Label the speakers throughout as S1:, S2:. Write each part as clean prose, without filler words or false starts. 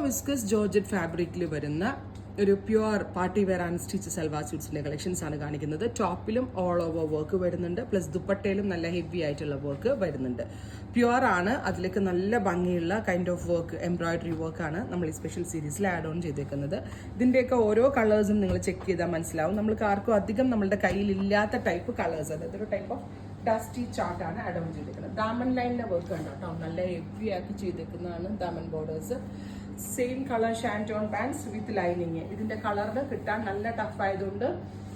S1: Viscous georgette ഫാബ്രിക്കിൽ വരുന്ന ഒരു pure party wear and stitch salwar സ്യൂട്ട്സിന്റെ കളക്ഷൻസ് ആണ് കാണിക്കുന്നത്. ടോപ്പിലും ഓൾ ഓവർ വർക്ക് വരുന്നുണ്ട്, പ്ലസ് ദുപ്പട്ടയിലും നല്ല ഹെവി ആയിട്ടുള്ള വർക്ക് വരുന്നുണ്ട്. പ്യുവർ ആണ്, അതിലേക്ക് നല്ല ഭംഗിയുള്ള കൈൻഡ് ഓഫ് വർക്ക്, എംബ്രോയിഡറി വർക്കാണ് നമ്മൾ ഈ സ്പെഷ്യൽ സീരീസിൽ ആഡ് ഓൺ ചെയ്തേക്കുന്നത്. ഇതിന്റെയൊക്കെ ഓരോ കളേഴ്സും നിങ്ങൾ ചെക്ക് ചെയ്താൽ മനസ്സിലാവും. നമ്മൾക്ക് ആർക്കും അധികം നമ്മളുടെ കയ്യിലില്ലാത്ത ടൈപ്പ് കളേഴ്സ്, അതായത് ഒരു ടൈപ്പ് ഓഫ് ഡസ്റ്റി ചാർട്ടാണ് ആഡ് ഓൺ ചെയ്തേക്കുന്നത്. ദാമൻ ലൈനിന്റെ വർക്ക് ഉണ്ട് കേട്ടോ, നല്ല ഹെവി ആക്കി ചെയ്തേക്കുന്നതാണ് daman borders. Same colour shantoon pants with lining. ഇതിന്റെ കളറിന് കിട്ടാൻ നല്ല ടഫ് ആയതുകൊണ്ട്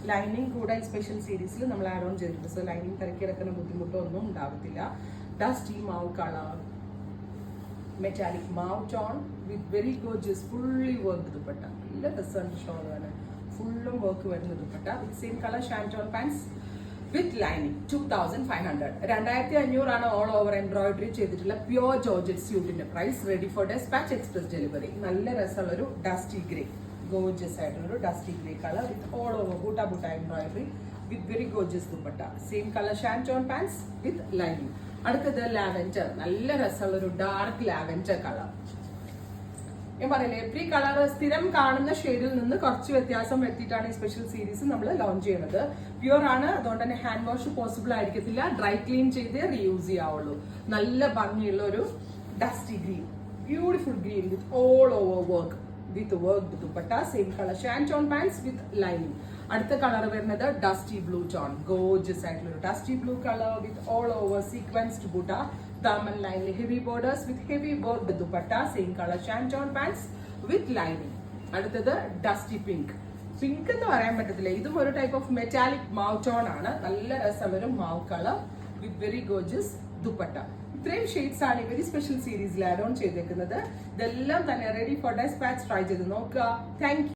S1: ലൈനിങ് കൂടെ സ്പെഷ്യൽ സീരീസിൽ നമ്മൾ ആഡ് ഓൺ ചെയ്തിട്ടുണ്ട്. സോ ലൈനിങ് തിരക്കിടക്കുന്ന ബുദ്ധിമുട്ടോ ഒന്നും ഉണ്ടാവത്തില്ല. Dusty mauve colour, metallic mauve tone with very gorgeous fully work dupatta. നല്ല രസമുണ്ട് ഷോളാണ്, ഫുള്ളും വർക്ക് വരുന്ന dupatta with same colour shantoon pants with lining. 2500, 2500 ആണ് ഓൾ ഓവർ എംബ്രോയിഡറി ചെയ്തിട്ടുള്ള പ്യോർ ജോർജറ്റ് സ്യൂട്ടിന്റെ price. Ready for despatch, express delivery. നല്ല രസമുള്ളൊരു ഡസ്റ്റി ഗ്രേ, ഗോർജിയസ് ആയിട്ടുള്ളൊരു dusty grey colour with all over buta buta embroidery with very gorgeous dupatta. Same colour shantoon pants with lining. അടുത്തത് lavender, നല്ല രസമുള്ളൊരു dark lavender colour. ഞാൻ പറയില്ലേ, every colour സ്ഥിരം കാണുന്ന ഷെയ്ഡിൽ നിന്ന് കുറച്ച് വ്യത്യാസം വരുത്തിയിട്ടാണ് ഈ സ്പെഷ്യൽ സീരീസ് നമ്മൾ ലോഞ്ച് ചെയ്യുന്നത്. പ്യുവർ ആണ്, അതുകൊണ്ട് തന്നെ ഹാൻഡ് വാഷ് പോസിബിൾ ആയിരിക്കത്തില്ല. ഡ്രൈ ക്ലീൻ ചെയ്ത് റീയൂസ് ചെയ്യാവുള്ളൂ. നല്ല ഭംഗിയുള്ള ഒരു dusty green, beautiful green with all over work with work dupatta. Same colour shantoon pants with lining. അടുത്ത കളർ വരുന്നത് ഡസ്റ്റി ബ്ലൂ ടോൺ, ഗോർജിയസ് ആയിട്ടുള്ള ഒരു dusty blue colour with all over sequenced buta. Daman line heavy borders with heavy worked dupatta. Same color shanton pants with lining. അടുത്തത് dusty pink. Pink എന്ന് പറയാൻ പറ്റത്തില്ല, ഇതും ഒരു type of metallic mauve tone ആണ്. നല്ല രസമുള്ളൊരു മാവ് കളർ വിത്ത് വെരി ഗോർജിയസ് ദുപ്പട്ട. ഇത്രയും ഷെയ്ഡ്സ് ആണ് ഇവർ സ്പെഷ്യൽ സീരീസിൽ ആഡ് ഓൺ ചെയ്തേക്കുന്നത്. ഇതെല്ലാം തന്നെ റെഡി ഫോർ ഡെസ്പാച്ച്. ട്രൈ ചെയ്ത് നോക്കുക. Thank you.